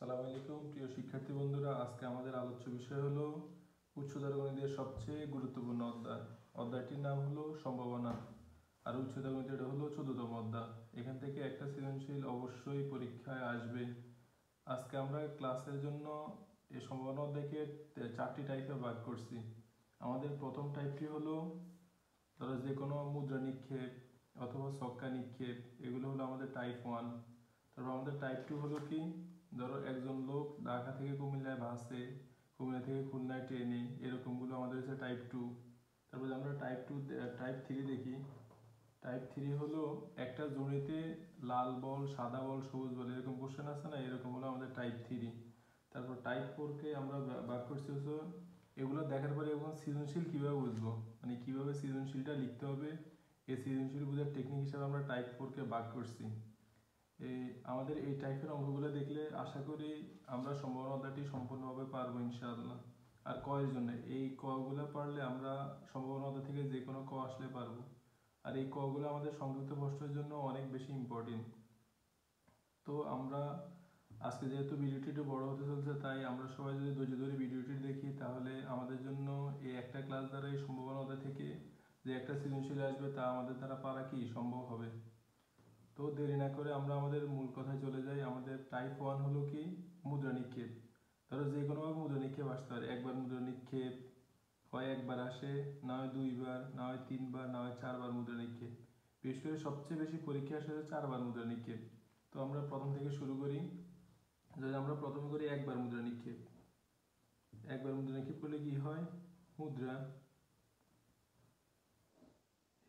সালাম আলাইকুম প্রিয় শিক্ষার্থী বন্ধুরা, আজকে আমাদের আলোচ্য বিষয় হলো উচ্চতর গণিতের সবচেয়ে গুরুত্বপূর্ণ অধ্যায়। অধ্যায়টির নাম হলো সম্ভাবনা, আর উচ্চতর গণিত এটা হলো 14তম অধ্যায়। এখান থেকে একটা সৃজনশীল অবশ্যই পরীক্ষায় আসবে। আজকে আমরা ক্লাসের জন্য এই সম্ভাবনা অধ্যায়কে 4টি টাইপে ভাগ করছি। আমাদের প্রথম টাইপটি হলো ধরো যে কোনো মুদ্রা নিক্ষেপ অথবা ছক্কা নিক্ষেপ, এগুলো হলো আমাদের টাইপ 1। তারপর আমাদের টাইপ 2 হলো কি, ধরো একজন লোক ঢাকা থেকে কুমিল্লায় বাসে, কুমিল্লা থেকে খুলনায় ট্রেনে, এরকমগুলো আমাদের হচ্ছে টাইপ 2। তারপরে আমরা টাইপ 3 দেখি। টাইপ 3 হলো একটা জমিতে লাল বল, সাদা বল, সবুজ বল, এরকম কোশ্চেন আছে না, এরকম হলো আমাদের টাইপ 3। তারপর টাইপ 4কে আমরা ভাগ করছি হচ্ছে এগুলো দেখার পরে এখন সৃজনশীল কীভাবে বুঝবো, মানে কীভাবে সৃজনশীলটা লিখতে হবে, এই সৃজনশীল বোঝার টেকনিক হিসাবে আমরা টাইপ 4কে ভাগ করছি। আমাদের এই টাইপের অঙ্কগুলো দেখলে আশা করি আমরা সম্ভাবনা অধ্যায়টি সম্পূর্ণভাবে পারবো ইনশাআল্লাহ। আর ক এর জন্য এই কগুলো পারলে আমরা সম্ভাবনা অধ্যায় থেকে যে কোনো ক আসলে পারবো। আর এই কগুলো আমাদের সংযুক্ত প্রশ্নের জন্য অনেক বেশি ইম্পর্টেন্ট। তো আমরা আজকে যেহেতু ভিডিওটি একটু বড় হতে চলছে, তাই আমরা সবাই যদি ধৈর্য ধরে ভিডিওটি দেখি তাহলে আমাদের জন্য এই একটা ক্লাস দ্বারা এই সম্ভাবনা অধ্যায় থেকে যে একটা সৃজনশীল আসবে তা আমাদের দ্বারা পারা কি সম্ভব হবে। তো দেরি না করে আমরা আমাদের মূল কথায় চলে যাই। আমাদের টাইপ 1 হলো কি, মুদ্রা নিক্ষেপ। ধরো যে কোনোভাবে মুদ্রা নিক্ষেপ আসতে পারে। একবার মুদ্রা নিক্ষেপ হয় একবার আসে, না হয় দুইবার, না হয় তিনবার, না হয় চারবার মুদ্রা নিক্ষেপ। বিশেষ করে সবচেয়ে বেশি পরীক্ষা আসে 4বার মুদ্রা নিক্ষেপ। তো আমরা প্রথম থেকে শুরু করি। যদি আমরা প্রথমে করি একবার মুদ্রা নিক্ষেপ। একবার মুদ্রা নিক্ষেপ করলে কি হয়, মুদ্রা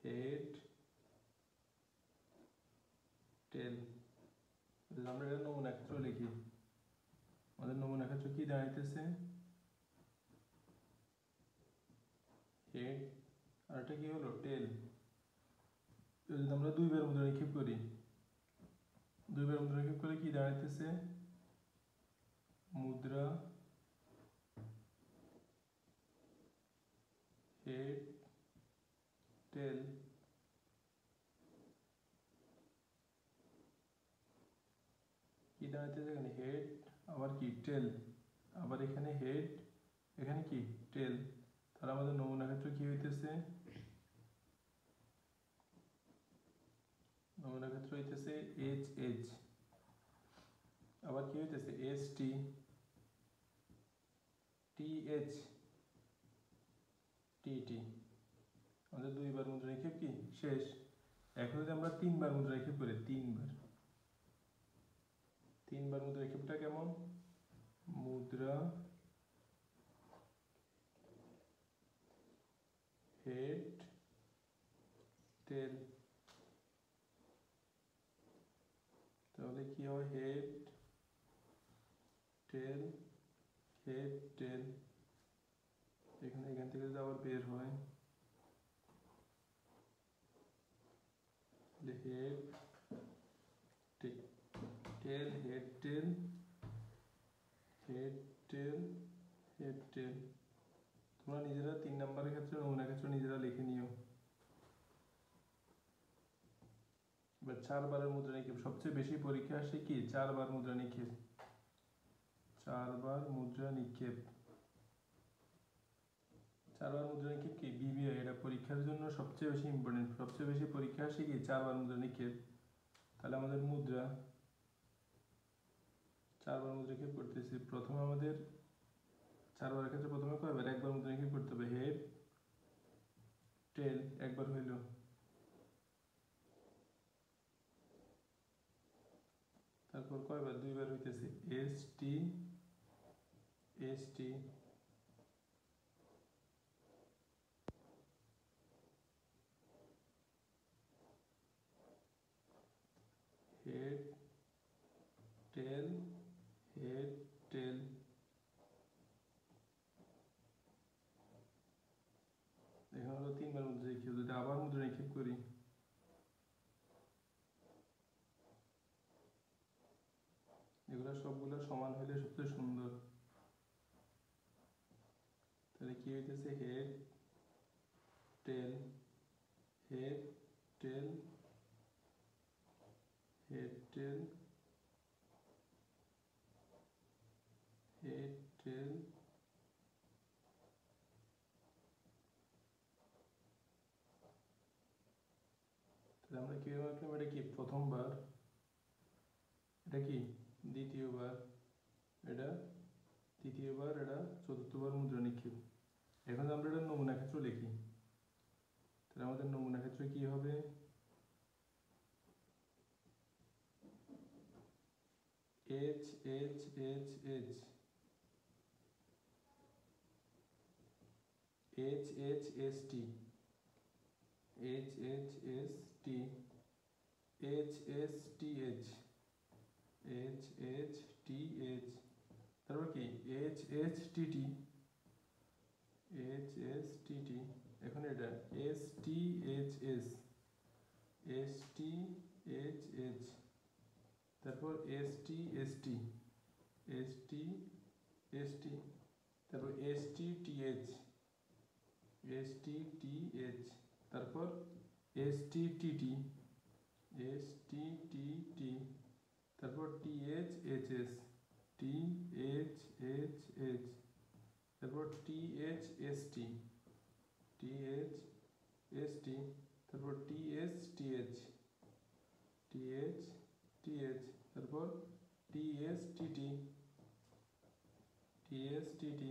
হেড টেল। আমরা এটা নমুনা ক্ষেত্র লিখি। আমাদের নমুনা ক্ষেত্র কি দাঁড়াইতেছে, হেড, আর এটা কি হলো টেল। যদি আমরা দুইবার মুদ্রা নিক্ষেপ করি, দুইবার মুদ্রা নিক্ষেপ করলে কি দাঁড়াইতেছে, মুদ্রা হেড টেল। কি দাঁড়াইতেছে এখানে, হেড আবার কি টেল, আবার এখানে হেড, এখানে কি টেল। তাহলে আমাদের নমুনা ক্ষেত্র কি হইতেছে, নমুনা ক্ষেত্র হইতেছে এইচ এইচ, আবার কি হইতেছে S T, T H, T টি। আমাদের দুইবার মুদ্রা নিক্ষেপ কি শেষ। এখন যদি আমরা তিনবার মুদ্রা নিক্ষেপ করি, তিনবার মুদ্রা নিক্ষেপটা কেমন, মুদ্রা হেড টেল। তাহলে কি হয়, হেড টেল, হেড টেল। এখান থেকে যদি আবার বের হয়, head tail, head tail, head tail, head টেল। তোমরা নিজেরা 3 নম্বরের ক্ষেত্রে নমুনা ক্ষেত্র নিজেরা লিখে নিও। এবার 4বারের মুদ্রা নিক্ষেপ, সবচেয়ে বেশি পরীক্ষা আসে কি 4বার মুদ্রা নিক্ষেপ। 4বার মুদ্রা নিক্ষেপ, 4বার মুদ্রা নিক্ষেপ কি বিবিআই, এটা পরীক্ষার জন্য সবচেয়ে বেশি ইম্পর্টেন্ট। সবচেয়ে বেশি পরীক্ষা আসে কি 4বার মুদ্রা নিক্ষেপ। তাহলে আমাদের মুদ্রা 4বার মুদ্রা নিক্ষেপ করতেছি। প্রথমে আমাদের 4বারের ক্ষেত্রে প্রথমে কয়বার, একবার মুদ্রা নিক্ষেপ করতে হবে, হেড টেল একবার হইল। তারপর কয়বার, দুইবার হইতেছে, এস টি, এস টি। হেড টেল, হেড টেল। এখানে হলো 3বার মুদ্রা নিক্ষেপ। যদি আবার মুদ্রা নিক্ষেপ করি, এগুলো সবগুলো সমান হইলে সবচেয়ে সুন্দর। তাহলে কি হইতেছে, head tail, head tail, head tail, tail তাহলে আমরা কিভাবে আঁকলাম? এটা কি প্রথমবার, এটা কি দ্বিতীয়বার, এটা তৃতীয়বার, এটা চতুর্থবার মুদ্রা নিক্ষেপ। এখন আমরা এটা নমুনা ক্ষেত্র লিখি। তাহলে আমাদের নমুনা ক্ষেত্রে কি হবে? H H H H H H S T H H S T H S T H H H T H, তারপর কি H H T T H S T T, এখন এটা S T H S S T H H, তারপর S T S T S T S T, তারপর S T T H S T T H, তারপর S T T T S T T T, তারপর T H H S T H H H, তারপর T H S T T H S T, তারপর T S T H T H T H, তারপর T S T T T S T T,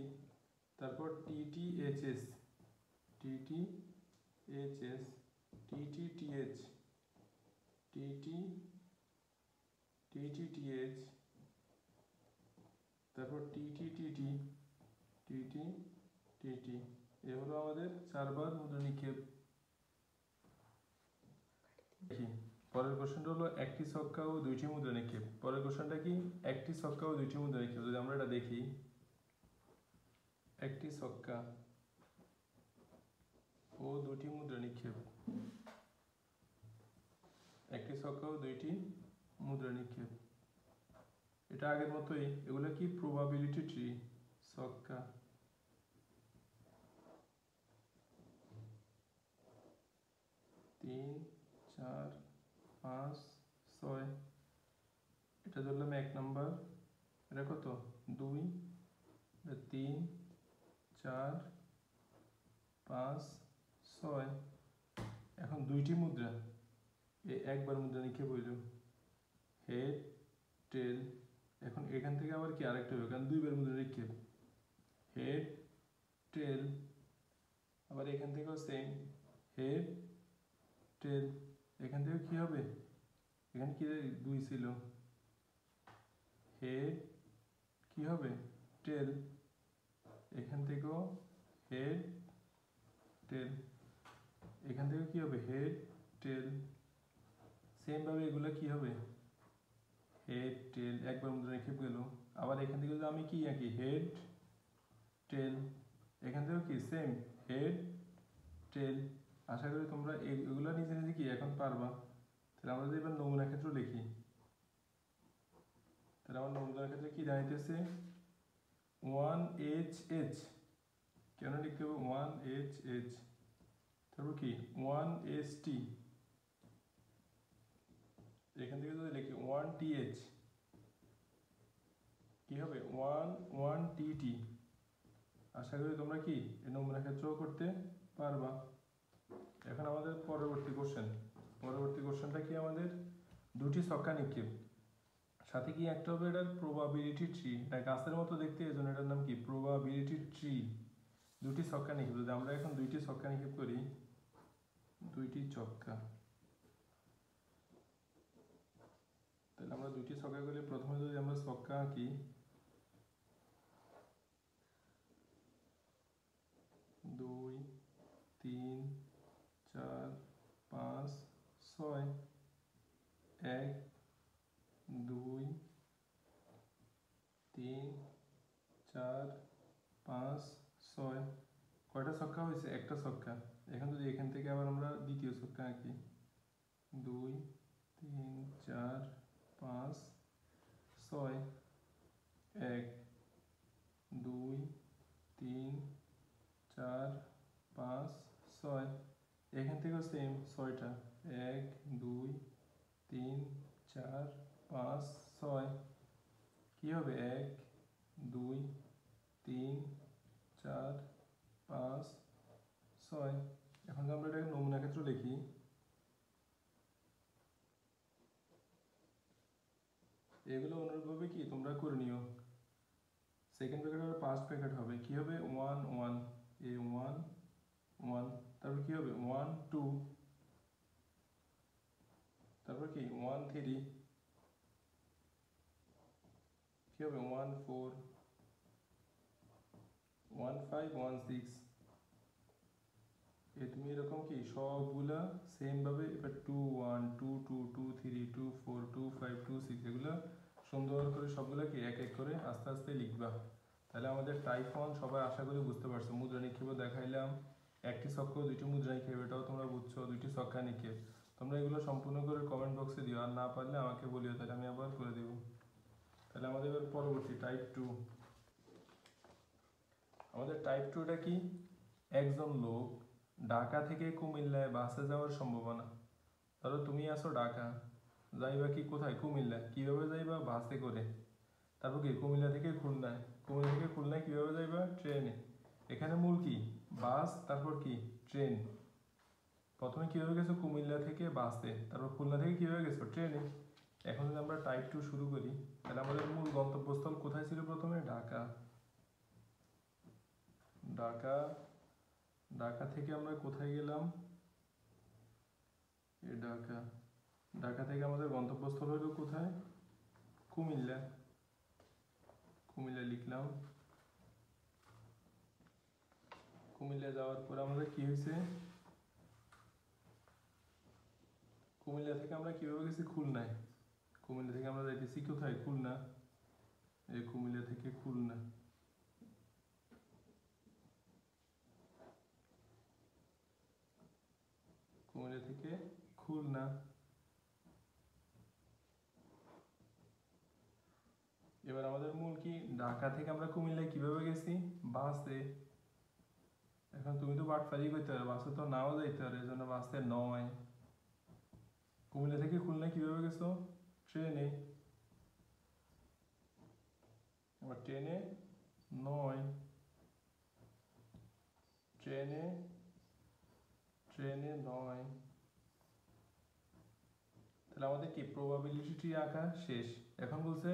তারপর T T H S T T H S T T T H T T T T T H, তারপর T T T T T T T টি। এ হলো আমাদের চারবার মুদ্রা নিক্ষেপ। দেখি পরের কোশ্চেনটা হলো একটি ছক্কা ও দুইটি মুদ্রা নিক্ষেপ। পরের কোশ্চেনটা কি? একটি ছক্কা ও দুইটি মুদ্রা নিক্ষেপ। যদি আমরা এটা দেখি, একটি ছক্কা ও দুটি মুদ্রা নিক্ষেপ, একটি ছক্কা ও দুইটি মুদ্রা নিক্ষেপ, এটা আগের মতোই। এগুলো কি প্রবাবিলিটি ট্রি। ছক্কা, তিন, চার, পাঁচ, ছয়, এটা ধরলাম এক নাম্বার। এটা কত? দুই, তিন, চার, পাঁচ, ছয়। এখন দুইটি মুদ্রা, একবার মুদ্রা নিক্ষেপ হইল, হেড টেল। এখন এখান থেকে আবার কি আরেকটা হবে, কারণ দুইবার মুদ্রা নিক্ষেপ, হেড টেল। আবার এখান থেকেও সেম, হেড টেল। এখান থেকে কি হবে? এখানে কি দুই ছিল, হেড কি হবে? টেল। এখান থেকেও হেড টেল, এখান থেকে কি হবে? হেড টেল। সেম ভাবে এগুলো কি হবে? হেড টেল, একবার মুদ্রা নিক্ষেপ গেল। আবার এখান থেকে যদি আমি কি আঁকি, হেড টেল, এখান থেকেও কি সেম, হেড টেল। আশা করি তোমরা এগুলো নিজে নিজে কি এখন পারবা। তাহলে আমরা যদি এবার নমুনা ক্ষেত্র লিখি, তাহলে আমার নমুনা ক্ষেত্রে কি দাঁড়াইতেছে? 1HH, কেন লিখতে হবে 1HH? তারপর কি 1ST, এখান থেকে যদি লিখি 1TH, কি হবে? 1TT। আশা করি তোমরা কি এই নমুনা ক্ষেত্র করতে পারবা। এখন আমাদের পরবর্তী কোশ্চেনটা কি? আমাদের দুটি ছক্কা নিক্ষেপ, সাথে কি একটা হবে এটার প্রবাবিলিটি ট্রি। এটা গাছের মতো দেখতে, এজন্য এটার নাম কি? Probability tree. দুটি ছক্কা নিক্ষেপ, যদি আমরা এখন দুইটি ছক্কা নিক্ষেপ করি, দুইটি ছক্কা, তাহলে আমরা দুইটি ছক্কা করলে প্রথমে যদি আমরা ছক্কা আঁকি, দুই, তিন, চার, পাঁচ, ছয়, এক, দুই, তিন, চার, পাঁচ, ছয়। কয়টা ছক্কা হয়েছে? একটা ছক্কা। এখন যদি এখান থেকে আবার আমরা দ্বিতীয় ছক্কা আঁকি, দুই, তিন, চার, পাঁচ, ছয়, এক, দুই, তিন, চার, পাঁচ, ছয়। এখান থেকেও সেম, ছয়টা, এক, দুই, তিন, চার, পাঁচ, ছয়। কি হবে? এক, দুই, 3 4 5 6। এখন আমরা এটাকে নমুনা ক্ষেত্র লিখি। এগুলো অনুরূপভাবে কি তোমরা করে নিও। সেকেন্ড ব্র্যাকেট হবে ফার্স্ট ব্র্যাকেট হবে কি হবে 1 1 এ 1 1, তারপর কি হবে 1 2, তারপর কি 1 3, কি হবে 1 4 1 5 1 6। তুমি এরকম কি সবগুলা সেম ভাবে এবার 2 1 2 2 2 3 2 4 2 5 2 6 এগুলো সুন্দর করে সবগুলা কি এক এক করে আস্তে আস্তে লিখবা। তাহলে আমাদের টাইপ 1 সবাই আশা করি বুঝতে পারছো। মুদ্রা নিক্ষেপও দেখাইলাম, একটি ছক্র দুইটি মুদ্রা নিক্ষেপ এটাও তোমরা বুঝছো, দুইটি ছক্কা নিক্ষেপ। তোমরা এগুলো সম্পূর্ণ করে কমেন্ট বক্সে দিও, আর না পারলে আমাকে বলিও, তাহলে আমি আবার করে দেব। তাহলে আমাদের এবার পরবর্তী টাইপ 2। আমাদের টাইপ 2টা কি, একজন লোক ঢাকা থেকে কুমিল্লায় বাসে যাওয়ার সম্ভাবনা। ধরো তুমি আসো ঢাকা, যাইবা কি কোথায়, কুমিল্লা, কিভাবে যাইবা, বাসে করে। তারপর কি কুমিল্লা থেকে খুলনায়, কুমিল্লা থেকে খুলনায় কিভাবে যাইবা, ট্রেনে। এখানে মূল কি বাস, তারপর কি ট্রেন। প্রথমে কিভাবে গেছো কুমিল্লা থেকে বাসে, তারপর খুলনা থেকে কিভাবে গেছো ট্রেনে। এখন যদি আমরা টাইপ 2 শুরু করি, তাহলে আমাদের মূল গন্তব্যস্থল কোথায় ছিল, প্রথমে ঢাকা। ঢাকা, ঢাকা থেকে আমরা কোথায় গেলাম, ঢাকা, ঢাকা থেকে আমাদের গন্তব্যস্থল হলো কোথায়, কুমিল্লা। কুমিল্লা লিখলাম। কুমিল্লা যাওয়ার পর আমাদের কি হয়েছে, কুমিল্লা থেকে আমরা কিভাবে গেছি খুলনায়। কুমিল্লা থেকে আমরা যাইতেছি কোথায়, খুলনা। এই কুমিল্লা থেকে খুলনা। কুমিল্লা থেকে খুলনা। এবার আমাদের মূল কি, ঢাকা থেকে আমরা কুমিল্লায় কিভাবে গেছি, বাসে। এখন তুমি তো বাটপারি করতে পারো, বাসে তো নাও যাইতে পারে, এজন্য বাসে নয়। কুমিল্লা থেকে খুলনা কিভাবে গেছো, ট্রেনে। আবার ট্রেনে 9, ট্রেনে, ট্রেনে 9। তাহলে আমাদের কি প্রবাবিলিটি আঁকা শেষ। এখন বলছে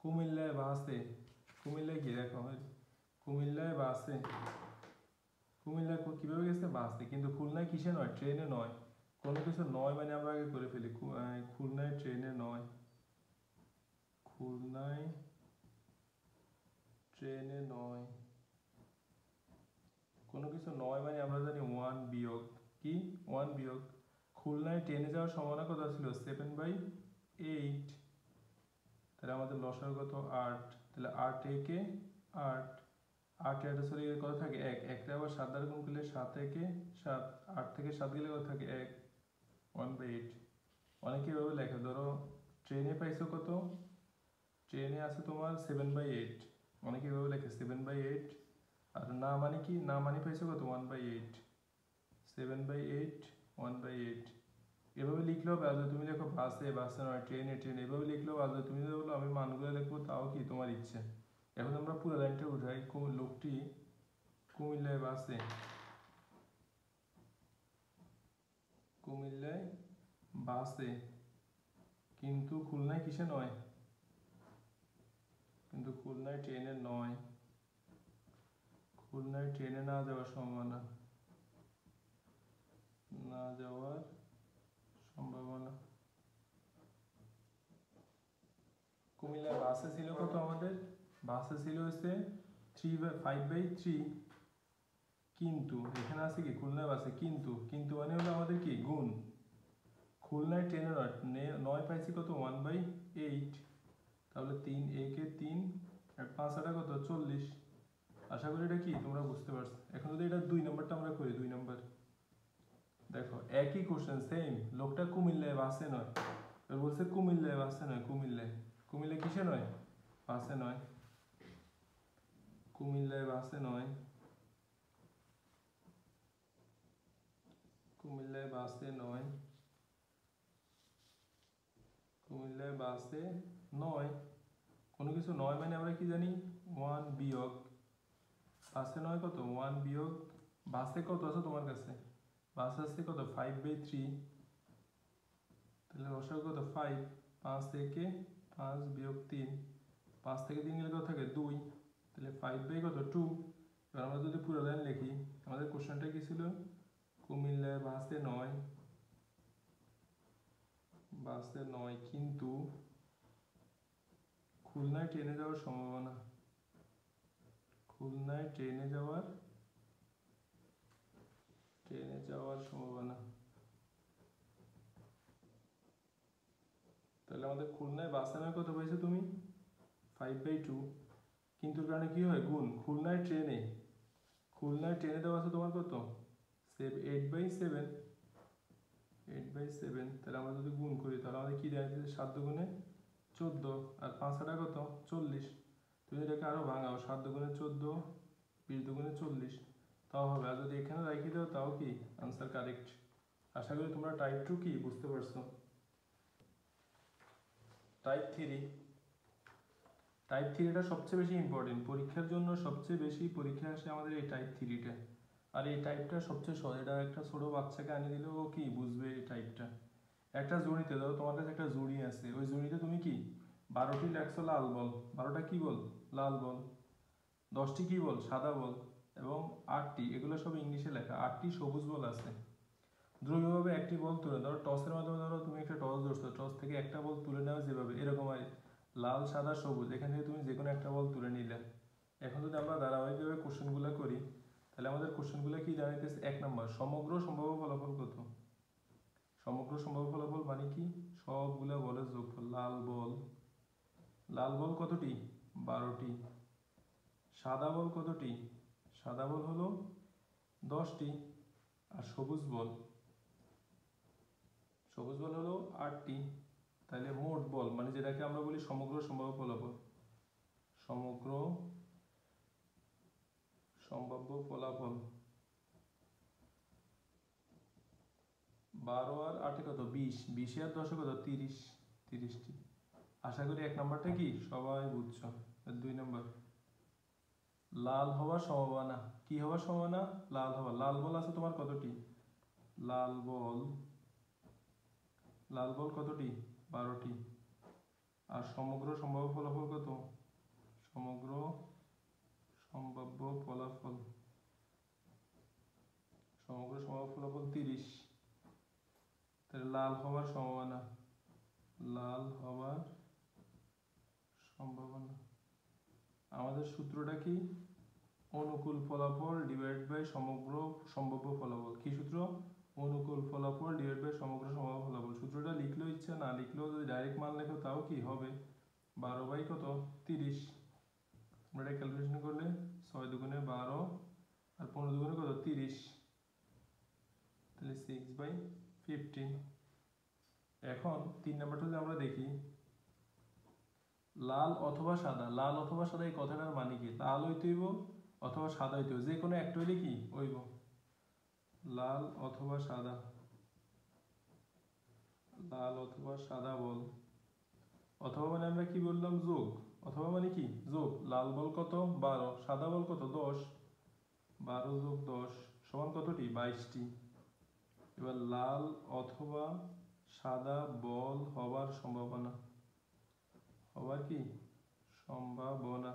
কুমিল্লায় বাসে, কুমিল্লায় কি দেখো, কুমিল্লায় বাসে, কুমিল্লায় কিভাবে গেছে, বাসে। কিন্তু খুলনায় কিসে নয়, ট্রেনে নয়। কোনো কিছু নয় মানে আমরা আগে করে ফেলি, খুলনায় ট্রেনে নয়, খুলনায় ট্রেনে নয়। কোনো কিছু নয় মানে আমরা জানি 1 বিয়োগ, কি 1 বিয়োগ। খুলনায় ট্রেনে যাওয়ার সম্ভাবনা কত ছিল, 7/8। তাহলে আমাদের লসাগু কত, 8। তাহলে 8 একে 8, 8 এটা সরি কত থাকে, 1, একটা আবার 7 দ্বারা গুণ করলে 7 একে 7, 8 থেকে 7 গেলে কত থাকে, 1, 1/8। অনেকে এভাবে লেখে, ধরো ট্রেনে পাইছো কত, ট্রেনে আছে তোমার 7/8, অনেকে এভাবে লেখে 7/8। আর না মানে কি, না মানে পাইছো কত, 1/8, 7/8, 1/8। এভাবে লিখলেও পারো, তুমি লেখো বাসে, বাসে নয়, ট্রেনে, ট্রেনে, এভাবে লিখলেও পারো। তুমি যদি বলো আমি মানগুলো লিখবো, তাও কি তোমার ইচ্ছে। এখন আমরা পুরো লাইনটা উঠাই, লোকটি কুমিল্লায় বাসে, কুমিল্লায় বাসে, কিন্তু খুলনায় কিসে নয়, কিন্তু খুলনায় ট্রেনে নয়। খুলনায় ট্রেনে না যাওয়ার সম্ভাবনা, না যাওয়ার সম্ভাবনা। কুমিল্লায় বাসে ছিল কত, আমাদের বাসে ছিল হচ্ছে 5/3। কিন্তু এখানে আছে কি খুলনায় বাসে, কিন্তু কিন্তু মানে হলো আমাদের কি গুণ। খুলনায় ট্রেনে নয় পাইছি কত, 1/8। তাহলে 3 একে 3 আর 5 আটা কত, 40। আশা করি এটা কি তোমরা বুঝতে পারছো। এখন যদি এটা 2 নম্বরটা আমরা করি, 2 নম্বর দেখো একই কোশ্চেন সেম, লোকটা কুমিল্লায় বাসে নয়, এবার বলছে কুমিল্লায় বাসে নয়, কুমিল্লায়, কুমিল্লায় কিসে নয়, বাসে নয়, কুমিল্লায় বাসে নয়, কুমিল্লায় বাসে নয়, কুমিল্লায় বাসে নয়। কোনো কিছু নয় মানে আমরা কি জানি, 1 বিয়োগ, 5 9 কত 1 বিয়োগ বাসে কত আছে তোমার কাছে? বাসে আছে কত 5/3, তাহলে লসাগু কত 5, 5 থেকে 5 বিয়োগ 3, 5 থেকে 3 গেলে কত থাকে 2, তাহলে 5/2। এবার আমরা যদি পুরো লাইন লিখি, আমাদের কোশ্চেনটা কি ছিল? কুমিল্লায় বাসে 9 কিন্তু খুলনায় ট্রেনে যাওয়ার সম্ভাবনা, খুলনায় ট্রেনে যাওয়ার সম্ভাবনা। তাহলে আমাদের খুলনায় বাসে 9 কত পাইছো তুমি? 5/2, কিন্তু কারণে কি হয় গুণ, খুলনায় ট্রেনে দেওয়া আছে তোমার কত 8/7, 8/7। তাহলে আমরা যদি গুণ করি তাহলে আমাদের কি দেওয়া আছে 7 দুগুণে 14 আর 5 আটা কত 40। তুমি এটাকে আরো ভাঙাও, 7 দুগুণে 14, 20 দুগুণে 40, তাও হবে। আর যদি এখানে রাখি দাও তাও কি আনসার কারেক্ট। আশা করি তোমরা টাইপ 2 কি বুঝতে পারছো। টাইপ 3টা সবচেয়ে বেশি ইম্পর্টেন্ট পরীক্ষার জন্য, সবচেয়ে বেশি পরীক্ষা আসে আমাদের এই টাইপ 3টা। আর এই টাইপটা সবচেয়ে সহজ, এটা একটা ছোট বাচ্চাকে আনি দিলেও ও কি বুঝবে এই টাইপটা। একটা জুড়িতে দাও, তোমার কাছে একটা জুড়ি আছে, ওই জুড়িতে তুমি কি 12টি লেখছো লাল বল, 12টা কি বল লাল বল, 10টি কি বল সাদা বল, এবং 8টি, এগুলো সব ইংলিশে লেখা, 8টি সবুজ বল আছে। দ্রুতভাবে একটি বল তুলে ধরো, টসের মাধ্যমে ধরো তুমি একটা টস ধরছো, টস থেকে একটা বল তুলে নেওয়া যেভাবে এরকম আর লাল সাদা সবুজ, এখান থেকে তুমি যে কোনো একটা বল তুলে নিলে। এখন যদি আমরা ধারাবাহিকভাবে কোশ্চেনগুলো করি তাহলে আমাদের কোশ্চেনগুলো কি জানাইতেছে? 1 নম্বর, সমগ্র সম্ভাব্য ফলাফল কত? সমগ্র সম্ভাব্য ফলাফল মানে কি? সবগুলা বলের যোগফল। লাল বল কতটি? 12টি। সাদা বল কতটি? সাদা বল হলো 10টি। আর সবুজ বল হলো 8টি। তাহলে মোট বল মানে যেটাকে আমরা বলি সমগ্র সম্ভাব্য ফলাফল, সমগ্র সম্ভাব্য ফলাফল 12 আর 8 কত 20, 20 আর 10 কত 30, 30টি। আশা করি 1 নম্বরটা কি সবাই বুঝছো। 2 নম্বর, লাল হওয়ার সম্ভাবনা। কি হওয়ার সম্ভাবনা? লাল হওয়া। লাল বল আছে তোমার কতটি? লাল বল কতটি? 12টি। আর সমগ্র সম্ভাব্য ফলাফল কত? সমগ্র সম্ভাব্য ফলাফল 30। তাহলে লাল হওয়ার সম্ভাবনা, আমাদের সূত্রটা কি? অনুকূল ফলাফল ডিভাইড বাই সমগ্র সম্ভাব্য ফলাফল। কি সূত্র? অনুকূল ফলাফল ডিভাইড বাই সমগ্র সম্ভাব্য ফলাফল। সূত্রটা লিখলেও ইচ্ছা, না লিখলেও যদি ডাইরেক্ট মান লেখো তাও কি হবে 12/30। আমরা এটা ক্যালকুলেশন করলে 6 দুগুণে 12 আর 15 দুগুণে কত 30, তাহলে 6/15। এখন 3 নাম্বারটা যদি আমরা দেখি, লাল অথবা সাদা। লাল অথবা সাদা এই কথাটার মানে কি? লাল হইতে হইব অথবা সাদা হইতে হইব, যে কোনো একটা হইলে কি হইব লাল অথবা সাদা। লাল অথবা সাদা বল, অথবা মানে আমরা কি বললাম যোগ, অথবা মানে কি যোগ। লাল বল কত 12, সাদা বল কত 10, 12 যোগ 10 সমান কতটি? 22টি। এবার লাল অথবা সাদা বল হওয়ার সম্ভাবনা, হওয়ার কি সম্ভাবনা।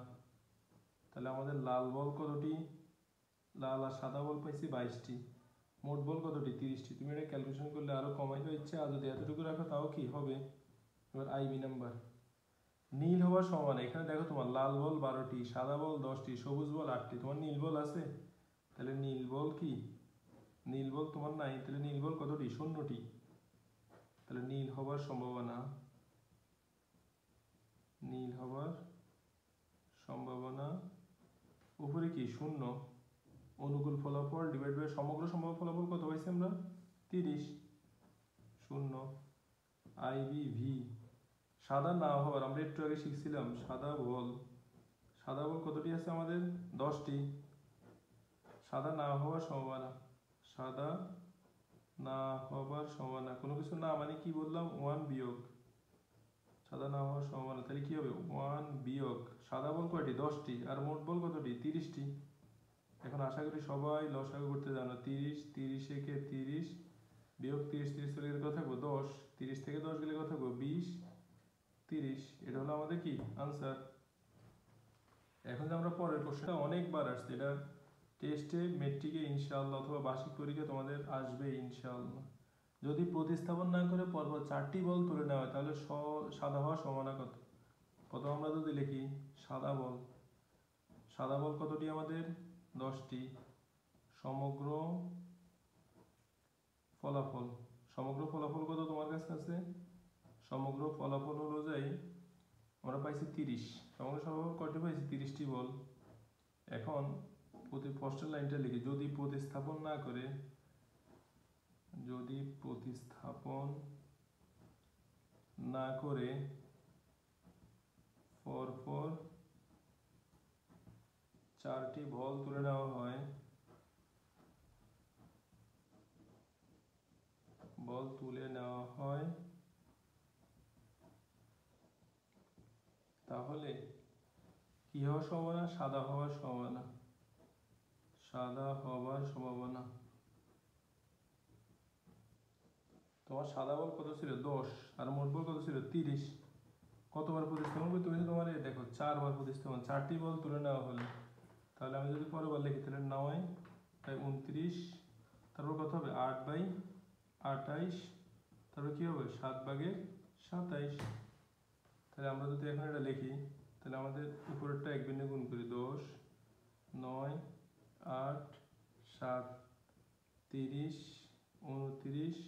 তাহলে আমাদের লাল বল কতটি? লাল আর সাদা বল পাইছি 22টি। মোট বল কতটি? 30টি। তুমি এটা ক্যালকুলেশন করলে আরো কমাইতে ইচ্ছে, আর যদি এতটুকু রাখো তাও কি হবে। এবার আইবি নাম্বার, নীল হওয়ার সম্ভাবনা। এখানে দেখো তোমার লাল বল 12টি, সাদা বল 10টি, সবুজ বল 8টি, তোমার নীল বল আছে। তাহলে নীল বল কি? নীল বল তোমার নাই, তাহলে নীল বল কতটি? 0টি। তাহলে নীল হওয়ার সম্ভাবনা, উপরে কি 0। অনুকূল ফলাফল ডিভাইড বাই সমগ্র সম্ভাব্য ফলাফল কত পাইছি আমরা? 30, 0। আইবি সাদা না হওয়ার, আমরা একটু আগে শিখছিলাম সাদা বল কতটি আছে আমাদের? 10টি। সাদা না হওয়ার সম্ভাবনা, কোনো কিছু না মানে কি বললাম 1 বিয়োগ সাদা না হওয়ার সম্ভাবনা, তাহলে কি হবে 1 বিয়োগ সাদা বল কয়টি? 10টি। আর মোট বল কতটি? 30টি। এখন আশা করি সবাই লসাগু করতে জানো। 30, 30 একে 30, বিয়োগ 30, 30 চলে গেলে কত থাকবো 10, 30 থেকে 10 গেলে কত থাকবো 20, 30। এটা হলো আমাদের কি আনসার। এখন যে আমরা পরের কোশ্চেনটা অনেকবার আসছে, এটা টেস্টে, মেট্রিকে ইনশাআল্লাহ অথবা বার্ষিক পরীক্ষা তোমাদের আসবে ইনশাআল্লাহ। যদি প্রতিস্থাপন না করে পরপর 4টি বল তুলে নেওয়া হয় তাহলে সাদা হওয়ার সম্ভাবনা কত? প্রথম আমরা যদি লিখি সাদা বল, সাদা বল কতটি আমাদের 10টি। সমগ্র ফলাফল, সমগ্র ফলাফল কত তোমার কাছে আছে? সমগ্র ফলাফল হলো যাই আমরা পাইছি 30। সমগ্র ফলাফল কয়টি পাইছি? 30টি বল। এখন প্রতি ফার্স্টের লাইনটা লিখি, যদি প্রতিস্থাপন না করে, যদি প্রতিস্থাপন না করে পরপর 4টি বল তুলে নেওয়া হয়, বল তুলে নেওয়া হয়, তাহলে কি হওয়ার সম্ভাবনা? সাদা হওয়ার সম্ভাবনা, সাদা হওয়ার সম্ভাবনা। তোমার সাদা বল কত ছিল 10 আর মোট বল কত ছিল 30। কতবার প্রতিস্থাপন করতে হয়েছে তোমার? দেখো 4বার প্রতিস্থাপন, 4টি বল তুলে নেওয়া হলে। তাহলে আমি যদি পরেরবার লিখি তাহলে 9 তাই 29, তারপর কত হবে 8/28, তারপর কি হবে 7/27। তাহলে আমরা যদি এখন এটা লিখি তাহলে আমাদের উপরেরটা এক বিন্দু গুণ করি, 10, 9, 8, 7, 30, 29,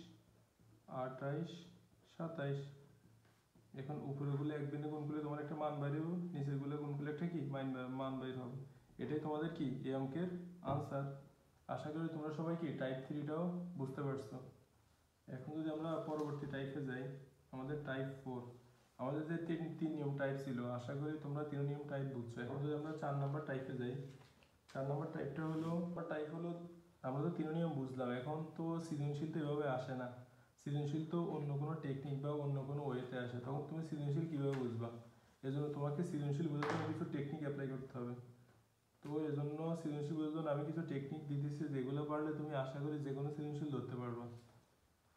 28, 27। এখন উপরেগুলো এক বিন্দু গুণ করলে তোমার একটা মান বাইরে হবে, নিচেরগুলো গুণ করলে একটা কি মান বাইর হবে। এটাই তোমাদের কি এই অঙ্কের আনসার। আশা করি তোমরা সবাই কি টাইপ 3টাও বুঝতে পারছো। এখন যদি আমরা পরবর্তী টাইপে যাই, আমাদের টাইপ 4, আমাদের যে তিন নিয়ম টাইপ ছিল, আশা করি তোমরা 3 নিয়ম টাইপ বুঝছো। এখন যদি আমরা 4 নম্বর টাইপে যাই, 4 নম্বর টাইপটা হলো টাইপ হলো, আমরা তো 3 নিয়ম বুঝলাম। এখন তো সৃজনশীল তো এভাবে আসে না, সৃজনশীল তো অন্য কোনো টেকনিক বা অন্য কোনো ওয়েতে আসে। তখন তুমি সৃজনশীল কীভাবে বুঝবা? এজন্য তোমাকে সৃজনশীল বোঝার জন্য কিছু টেকনিক অ্যাপ্লাই করতে হবে। তো এজন্য সৃজনশীল বোঝার জন্য আমি কিছু টেকনিক দিতেছি, যেগুলো পারলে তুমি আশা করি যে কোনো সৃজনশীল ধরতে পারবা।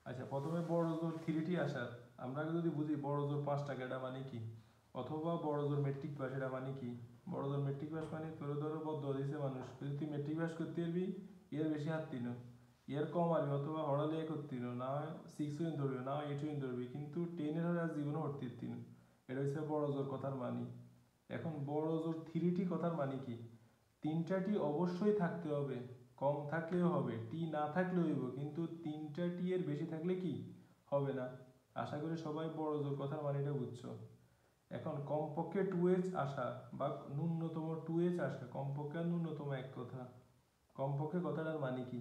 আচ্ছা, প্রথমে বড় জোর 3টি আসার, আমরা যদি বুঝি বড় জোর 5 টাকা এটা মানে কি, অথবা বড় জোর মেট্রিক পাস এটা মানে কি। বড় জোর মেট্রিক পাস মানে তোর ধরো বদ্ধ দিছে মানুষ, যদি তুই মেট্রিক পাস করতে পারবি এর বেশি হাত তিন, এর কম আরবি অথবা হড়ালিয়া করতে না 6 উইন ধরবি না 8 উইন ধরবি, কিন্তু 10-এর হলে আর জীবনে হরতে তিন। এটা হচ্ছে বড় জোর কথার মানি। এখন বড় জোর 3টি কথার মানে কি, 3টা টি অবশ্যই থাকতে হবে, কম থাকলেও হবে, টি না থাকলেও হইব, কিন্তু 3টা টি এর বেশি থাকলে কি হবে না। আশা করি সবাই বড় জোর কথার মানেটা বুঝছো। এখন কমপক্ষে 2h আসা বা ন্যূনতম 2h আসা, কমপক্ষে আর ন্যূনতম এক কথা। কমপক্ষে কথাটার মানে কি,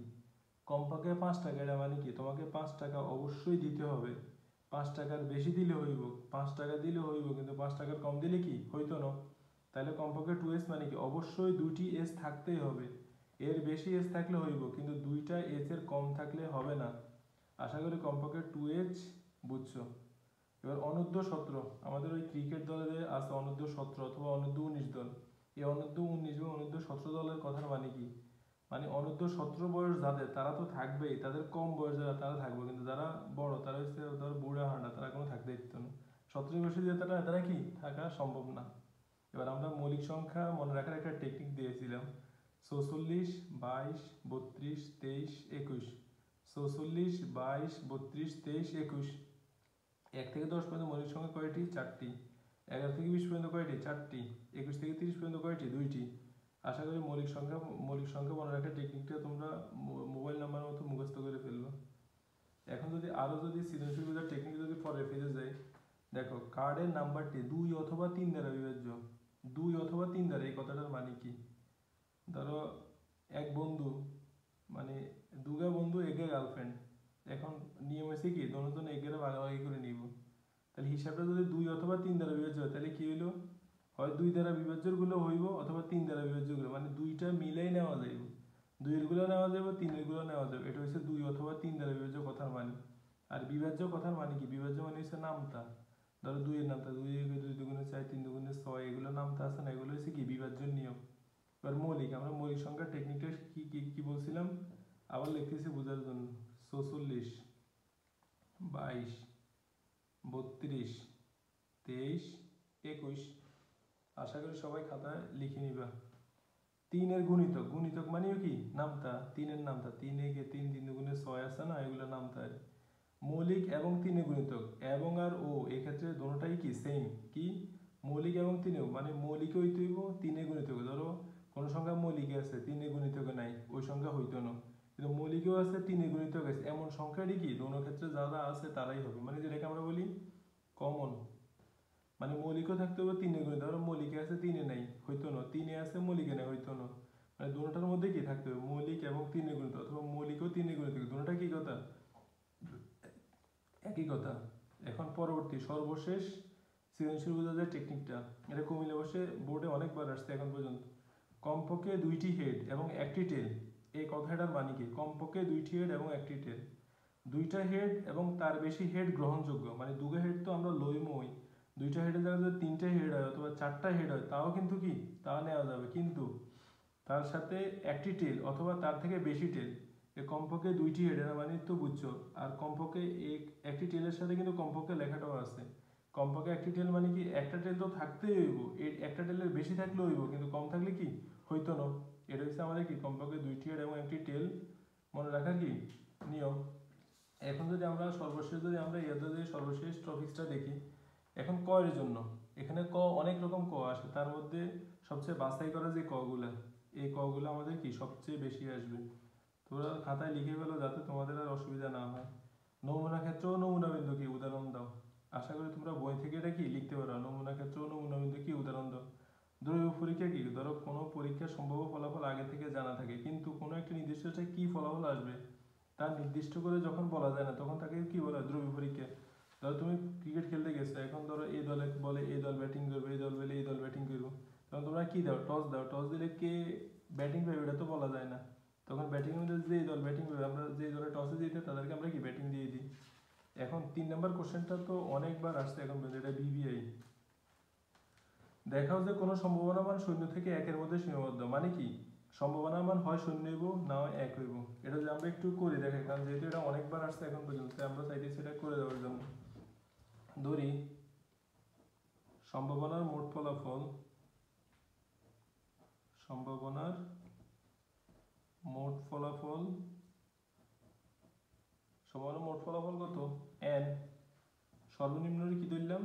কমপক্ষে 5 টাকা এটা মানে কি, তোমাকে 5 টাকা অবশ্যই দিতে হবে। 5 টাকার বেশি দিলে হইব, 5 টাকা দিলে হইব, কিন্তু 5 টাকার কম দিলে কি হইতো না। তাহলে কমপক্ষে 2h মানে কি, অবশ্যই 2টি এস থাকতেই হবে। এর বেশি এস থাকলে হইব, কিন্তু 2টা এস এর কম থাকলে হবে না। আশা করি কমপক্ষে 2h বুঝছো। এবার অনূর্ধ্ব 17, আমাদের ওই ক্রিকেট দলে আছে অনূর্ধ্ব 17 অথবা অনূর্ধ্ব 19 দল। এই অনূর্ধ্ব 19 বা অনূর্ধ্ব 17 দলের কথার মানে কি, মানে অনূর্ধ্ব 17 বয়স যাদের তারা তো থাকবেই, তাদের কম বয়স যারা তারা থাকবে, কিন্তু যারা বড় তারা হচ্ছে ধর বুড়া হাঁটা, তারা কোনো থাকতে দিত না। 17 বয়সে যে তারা কি থাকা সম্ভব না। এবার আমরা মৌলিক সংখ্যা মনে রাখার একটা টেকনিক দিয়েছিলাম, 44, 22, 32, 23, 21। 44, 22, 32, 23, 21। 1 থেকে 10 পর্যন্ত মৌলিক সংখ্যা কয়টি? 4টি। 11 থেকে 20 পর্যন্ত কয়টি? 4টি। 21 থেকে 30 পর্যন্ত কয়টি? 2টি। আশা করি মৌলিক সংখ্যা মনে রাখার টেকনিকটা তোমরা মোবাইল নাম্বার মতো মুখস্থ করে ফেলবো। এখন যদি আরো যদি সৃজনশীল বোঝার টেকনিক যদি পরে ফিরে যাই, দেখো কার্ডের নাম্বারটি 2 অথবা 3 দ্বারা বিভাজ্য। 2 অথবা 3 দ্বারা, এই কথাটার মানে কি, ধরো এক বন্ধু মানে দুগা বন্ধু একে গার্লফ্রেন্ড, এখন নিয়ম হয়েছে কি দুজন একের ভাগাভাগি করে নিব। তাহলে হিসাবটা যদি 2 অথবা 3 দ্বারা বিভাজ্য হয় তাহলে কি হইলো, হয় 2 দ্বারা বিভাজ্যর গুলো হইব অথবা 3 দ্বারা বিভাজ্য গুলো, মানে দুইটা মিলাই নেওয়া যাইব। 2 এর গুলো নেওয়া যাবে, 3 এর গুলো নেওয়া যাবে। এটা হচ্ছে 2 অথবা 3 দ্বারা বিভাজ্য কথার মানে। আর বিভাজ্য কথার মানে কি, বিভাজ্য মানে হচ্ছে নামতা। ধরো 2 এর নামতা 2 2 দুগুণে 4, 3 দুগুণে 6, এগুলো নামতা আছে না, এগুলো হচ্ছে কি বিভাজ্যের নিয়ম। এবার মৌলিক, আমরা মৌলিক সংখ্যার টেকনিকটা কি কি কি বলছিলাম আবার লিখতেছি বোঝার জন্য। 44, 22, 32, 23, 21। আশা করি সবাই খাতায় লিখে নিবা। 3-এর গুণিতক, গুণিতক মানেও কি নামতা, 3-এর নামতা, 3 একে 3, 3 দুগুণে 6 আছে না, এগুলো নামতা। মৌলিক এবং 3-এর গুণিতক, এবং আর ও এক্ষেত্রে দুটোটাই কি সেম, কি মৌলিক এবং 3-এও, মানে মৌলিক হইতে হইব 3-এর গুণিতক। ধরো কোন সংখ্যা মৌলিকে আছে 3-এর গুণিতকে নাই, ওই সংখ্যা হইতো না, কিন্তু মৌলিকেও আছে 3-এর গুণিতক আছে, এমন সংখ্যাটি কি দোনো ক্ষেত্রে যারা আছে তারাই হবে, মানে যেটাকে আমরা বলি কমন। মানে মৌলিকও থাকতে হবে 3-এর গুণিতক, ধরো মৌলিকে আছে 3-এ নাই, হইতো না, 3-এ আছে মৌলিকে নাই, হইতো না। মানে দুটোটার মধ্যে কি থাকতে হবে মৌলিক এবং 3-এর গুণিতক, অথবা মৌলিক ও 3-এর গুণিতক, দুটোটা কি কথা, একই কথা। এখন পরবর্তী সর্বশেষ সৃজনশীল বোঝা যায় টেকনিকটা, এটা কুমিল্লা বসে বোর্ডে অনেকবার আসছে এখন পর্যন্ত। কমপক্ষে 2টি হেড এবং 1টি টেল, এই কথাটার মানে কি, কমপক্ষে 2টি হেড এবং 1টি টেল। 2টা হেড এবং তার বেশি হেড গ্রহণযোগ্য, মানে দুটো হেড তো আমরা লইমই, 2টা হেডের জায়গায় যদি 3টে হেড হয় অথবা 4টা হেড হয় তাও কিন্তু কি তা নেওয়া যাবে, কিন্তু তার সাথে 1টি টেল অথবা তার থেকে বেশি টেল, কমপক্ষে 2টি হেড, এর মানে তো বুঝছো। আর কমপক্ষে 1টি টেলের সাথে কিন্তু কমপক্ষে লেখাটাও আছে, কমপক্ষে 1টি টেল মানে কি একটা টেল তো থাকতেই হইব, একটা টেলের বেশি থাকলেও হইব, কিন্তু কম থাকলে কি হইতো না। এটা হচ্ছে আমাদের কি কমপক্ষে 2টি হেড এবং 1টি টেল মনে রাখার কি নিয়ম। এখন যদি আমরা সর্বশেষ যদি আমরা যদি সর্বশেষ টপিকসটা দেখি, এখন ক এর জন্য এখানে ক অনেক রকম ক আসে, তার মধ্যে সবচেয়ে বাছাই করা যে ক গুলা, এই ক গুলো আমাদের কি সবচেয়ে বেশি আসবে। তোমরা খাতায় লিখে ফেলো যাতে তোমাদের আর অসুবিধা না হয়। নমুনা ক্ষেত্র ও নমুনা বিন্দু কি উদাহরণ দাও। আশা করি তোমরা বই থেকে এটা কি লিখতে পারো, নমুনা ক্ষেত্র ও নমুনা বিন্দু কি উদাহরণ দাও। দ্রব্য পরীক্ষা কি, ধরো কোনো পরীক্ষার সম্ভাব্য ফলাফল আগে থেকে জানা থাকে, কিন্তু কোনো একটা নির্দিষ্ট কি ফলাফল আসবে তা নির্দিষ্ট করে যখন বলা যায় না তখন তাকে কি বলা হয় দ্রব্য পরীক্ষা। ধরো তুমি ক্রিকেট খেলতে গেছো, এখন ধরো এই দলে বলে এই দল ব্যাটিং করবে, এই দল বলে এই দল ব্যাটিং করবো, তখন তোমরা কি দাও টস দাও, টস দিলে কে ব্যাটিং পাবে এটা তো বলা যায় না, তখন ব্যাটিং এর মধ্যে যে দল ব্যাটিং করবে আমরা যে দলে টসে জিতে তাদেরকে আমরা কি ব্যাটিং দিয়ে দিই। এখন 3 নম্বর কোশ্চেনটা তো অনেকবার আসছে এখন পর্যন্ত, এটা বিবিআই। দেখাও যে কোনো সম্ভাবনা মান 0 থেকে 1-এর মধ্যে সীমাবদ্ধ, মানে কি সম্ভাবনার মান হয় 0 হইব না হয় 1 হইব। এটা যদি আমরা একটু করে দেখাই, কারণ যেহেতু এটা অনেকবার আসছে এখন পর্যন্ত তাই আমরা চাইতেছি এটা করে দেওয়ার জন্য। ধরি সম্ভাবনার মোট ফলাফল, সম্ভাবনার মোট ফলাফল, সম্ভাবনার মোট ফলাফল কত n, সর্বনিম্ন কি ধরলাম,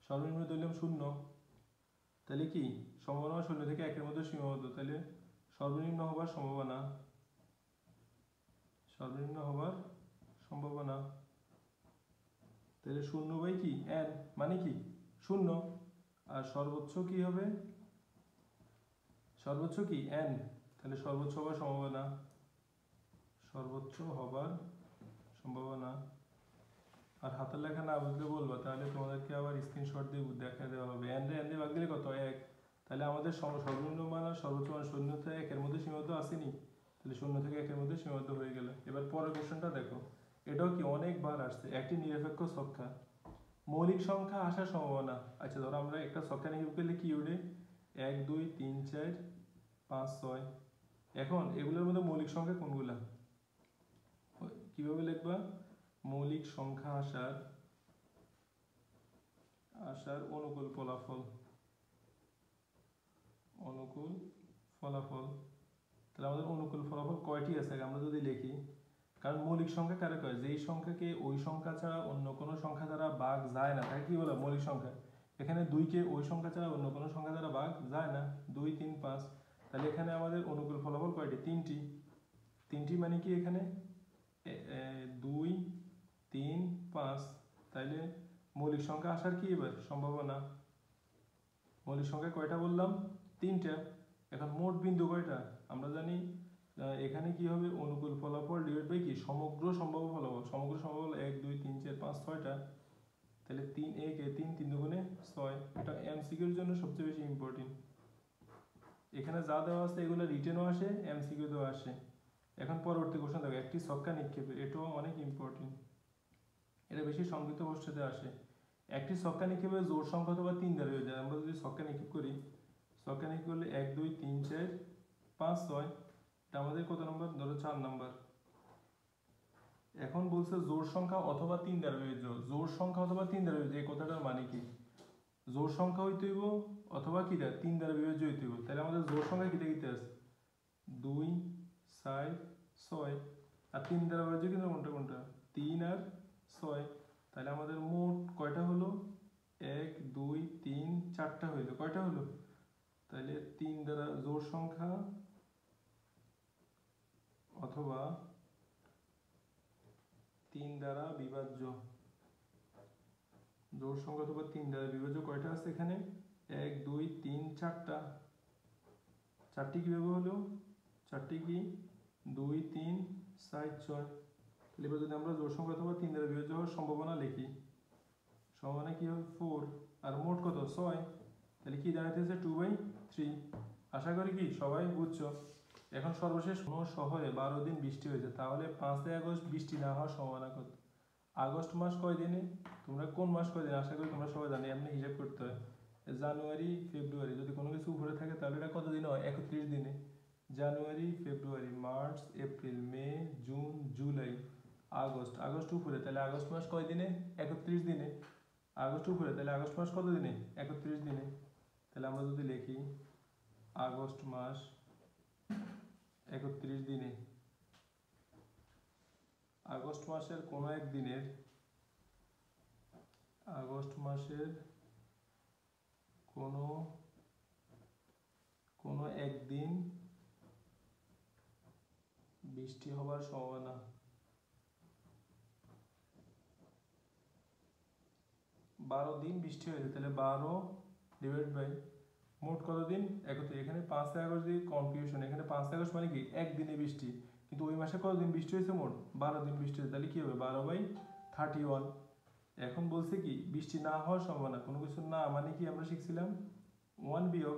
সর্বনিম্ন ধরলাম 0, তাহলে কি সম্ভাবনা 0 থেকে 1-এর মধ্যে সীমাবদ্ধ, তাহলে সর্বনিম্ন হবার সম্ভাবনা, সর্বনিম্ন হবার সম্ভাবনা, তাহলে 0 কি n মানে কি 0, আর সর্বোচ্চ কি হবে, সর্বোচ্চ কি n, তাহলে সর্বোচ্চ হবার সম্ভাবনা, সর্বোচ্চ হবার সম্ভাবনা। আর হাতের লেখা না বুঝলে বলবা, তাহলে তোমাদেরকে আবার স্ক্রিনশট দিয়ে দেখা দেওয়া হবে। n দিয়ে ভাগ দিলে কত 1, তাহলে আমাদের সর্বনিম্ন মান আর সর্বোচ্চ মান 0 থেকে 1-এর মধ্যে সীমাবদ্ধ আসেনি, তাহলে 0 থেকে 1-এর মধ্যে সীমাবদ্ধ হয়ে গেল। এবার পরের কোশ্চেনটা দেখো, এটাও কি অনেকবার আসছে, একটি নিরপেক্ষ সংখ্যা মৌলিক সংখ্যা আসার সম্ভাবনা। আচ্ছা ধরো আমরা একটা সংখ্যা নিয়োগ করলে কি উঠে 1 2 3 4 5 6, এখন এগুলোর মধ্যে মৌলিক সংখ্যা কোনগুলা, কিভাবে লিখবা, মৌলিক সংখ্যা আসার অনুকূল ফলাফল, অনুকূল ফলাফল। তাহলে আমাদের অনুকূল ফলাফল কয়টি আছে আমরা যদি লিখি, কারণ মৌলিক সংখ্যা কারে কয়, যেই সংখ্যাকে ওই সংখ্যা ছাড়া অন্য কোনো সংখ্যা দ্বারা ভাগ যায় না তাকে কি বলে মৌলিক সংখ্যা। এখানে 2-কে ওই সংখ্যা ছাড়া অন্য কোনো সংখ্যা দ্বারা ভাগ যায় না, 2 3 5, তাহলে এখানে আমাদের অনুকূল ফলাফল কয়টি, 3টি। 3টি মানে কি এখানে 2 3 5, তাইলে মৌলিক সংখ্যা আসার কি এবার সম্ভাবনা, মৌলিক সংখ্যা কয়টা বললাম 3টা। এখন মোট বিন্দু কয়টা আমরা জানি, এখানে কি হবে অনুকূল ফলাফল ডিভাইড বাই কি সমগ্র সম্ভাব্য ফলাফল, সমগ্র সম্ভাব্য 1 2 3 4 5 6টা, তাহলে 3 1 3 3 দুগুণে 6, এটা এমসিকিউর জন্য সবচেয়ে বেশি ইম্পর্টেন্ট। এখানে যা দেওয়া আছে এগুলো রিটেনও আসে এমসিকিউতেও আসে। এখন পরবর্তী কোশ্চেন দেখো, একটি ছক্কা নিক্ষেপে, এটাও অনেক ইম্পর্টেন্ট, এটা বেশি সংক্ষিপ্ত প্রশ্নেতে আসে। একটি ছক্কা নিক্ষেপে জোড় সংখ্যা অথবা 3 দ্বারা হয়ে যায়, আমরা যদি ছক্কা নিক্ষেপ করি, ছয়খানে কি করলে 1 2 3 4 5 6, এটা আমাদের কত নম্বর? ধরো 4 নম্বর। এখন বলছে জোড় সংখ্যা অথবা 3 দ্বারা বিভাজ্য। জোড় সংখ্যা অথবা 3 দ্বারা বিভাজ্য, এই কথাটার মানে কি? জোড় সংখ্যা হইতে হইব অথবা কি দ্বারা? 3 দ্বারা বিভাজ্য হইতে হইব। তাহলে আমাদের জোড় সংখ্যা কিটা কিটা আছে? 2 4 6, আর 3 দ্বারা বিভাজ্য কিন্তু কোনটা কোনটা? 3 আর 6। তাহলে আমাদের মোট কয়টা হলো? 1 2 3 4টা হইলো। কয়টা হলো? তাহলে 3 দ্বারা জোড় সংখ্যা অথবা 3 দ্বারা বিভাজ্য, জোড় সংখ্যা অথবা 3 দ্বারা বিভাজ্য কয়টা আছে এখানে? 1 2 3 4টা। 4টি কিভাবে হলো? 4টি কি? 2 3 4 6। তাহলে এবার যদি আমরা জোড় সংখ্যা অথবা 3 দ্বারা বিভাজ্য হওয়ার সম্ভাবনা লিখি, সম্ভাবনা কি হবে? 4, আর মোট কত? 6। তাহলে কি দাঁড়াইতেছে? 2/3। আশা করি কি সবাই বুঝছো। এখন সর্বশেষ, কোনো শহরে 12 দিন বৃষ্টি হয়েছে, তাহলে 5 আগস্ট বৃষ্টি না হওয়ার সম্ভাবনা কত? আগস্ট মাস কয় দিনে? তোমরা কোন মাস কয় দিন? আশা করি তোমরা সবাই জানো, এমনি হিসাব করতে হয়। জানুয়ারি ফেব্রুয়ারি, যদি কোনো কিছু উপরে থাকে তাহলে এটা কত দিন হয়? 31 দিনে। January February March April May June July August, August উপরে, তাহলে আগস্ট মাস কয় দিনে? 31 দিনে। আগস্ট উপরে, তাহলে আগস্ট মাস কত দিনে? 31 দিনে। তাহলে আমরা যদি লিখি আগস্ট মাস 31 দিনে, আগস্ট মাসের কোনো এক দিনের, আগস্ট মাসের কোনো কোনো একদিন বৃষ্টি হবার সম্ভাবনা। 12 দিন বৃষ্টি হয়েছে, তাহলে 12 ডিভাইড বাই মোট কত দিন? 31। এখানে 5 আগস্ট দিয়ে কনফিউশন, এখানে 5 আগস্ট মানে কি? একদিনে বৃষ্টি, কিন্তু ওই মাসে কত দিন বৃষ্টি হয়েছে? মোট 12 দিন বৃষ্টি হয়েছে। তাহলে কি হবে? 12/31। এখন বলছে কি বৃষ্টি না হওয়ার সম্ভাবনা, কোনো কিছু না মানে কি আমরা শিখছিলাম 1 বিয়োগ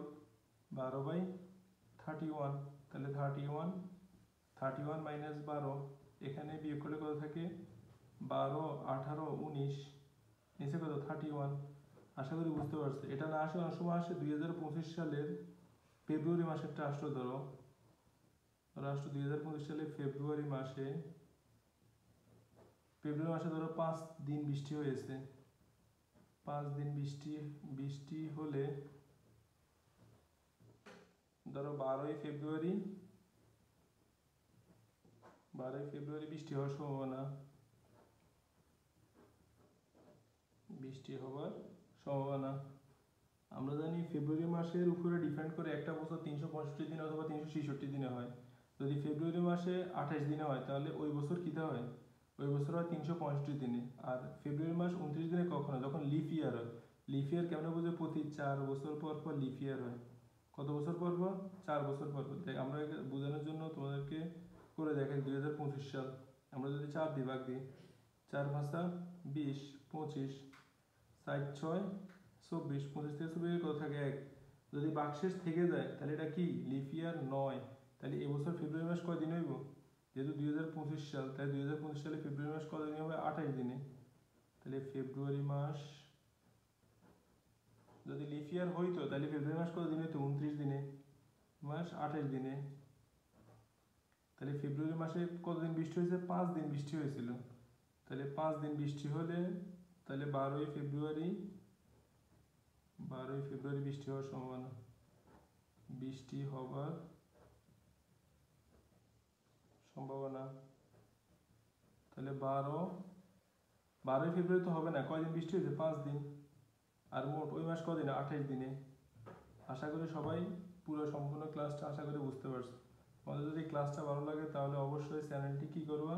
12/31। তাহলে 31 মাইনাস 12, এখানে বিয়োগ করলে কত থাকে? 12 18 19, নিচে কত? 31। আশা করি বুঝতে পারছো। এটা না আসে, অনেক সময় আসে 2025 সালের ফেব্রুয়ারি মাসেরটা আসলো, ধরো 2025 সালে ফেব্রুয়ারি মাসে ধরো 5 দিন বৃষ্টি হয়েছে। 5 দিন বৃষ্টি হলে ধরো 12ই ফেব্রুয়ারি বৃষ্টি হওয়ার সম্ভাবনা, আমরা জানি ফেব্রুয়ারি মাসের উপরে ডিপেন্ড করে একটা বছর 365 দিন অথবা 366 দিনে হয়। যদি ফেব্রুয়ারি মাসে 28 দিনে হয় তাহলে ওই বছর কিটা হয়? ওই বছর হয় 365 দিনে। আর ফেব্রুয়ারি মাস 29 দিনে কখন হয়? যখন লিপ ইয়ার হয়। লিপ ইয়ার কেমন বুঝে? প্রতি 4 বছর পর পর লিপ ইয়ার হয়। কত বছর পর পর? 4 বছর পর পর। আমরা বোঝানোর জন্য তোমাদেরকে করে দেখাই 2025 সাল। আমরা যদি 4 দিয়ে ভাগ দিই, 4 ভাষা 20 25 4 6 24, 25 থেকে 24 কত থাকে? 1। যদি বাক্সেস থেকে যায় তাহলে এটা কি? লিপ ইয়ার নয়। তাহলে এবছর ফেব্রুয়ারি মাস কয় দিন হইব? যেহেতু 2025 সাল, তাই 2025 সালে ফেব্রুয়ারি মাস কত দিন হবে? 28 দিনে। তাহলে ফেব্রুয়ারি মাস যদি লিপ ইয়ার হইতো তাহলে ফেব্রুয়ারি মাস কত দিন হইতো? 29 দিনে, মাস 28 দিনে। তাহলে ফেব্রুয়ারি মাসে কতদিন বৃষ্টি হয়েছে? 5 দিন বৃষ্টি হয়েছিল। তাহলে 5 দিন বৃষ্টি হলে তাহলে 12ই ফেব্রুয়ারি বৃষ্টি হওয়ার সম্ভাবনা, তাহলে 12ই ফেব্রুয়ারি তো হবে না, কয়দিন বৃষ্টি হয়েছে? 5 দিন। আর মোট ওই মাস কদিন? 28 দিনে। আশা করি সবাই পুরো সম্পূর্ণ ক্লাসটা আশা করি বুঝতে পারছো। তোমাদের যদি ক্লাসটা ভালো লাগে তাহলে অবশ্যই চ্যানেলটি কি করবা?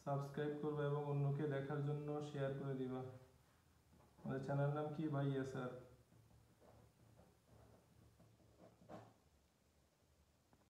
সাবস্ক্রাইব করবা এবং অন্যকে দেখার জন্য শেয়ার করে দিবা। আমাদের চ্যানেল নাম কি? ভাইয়া স্যার।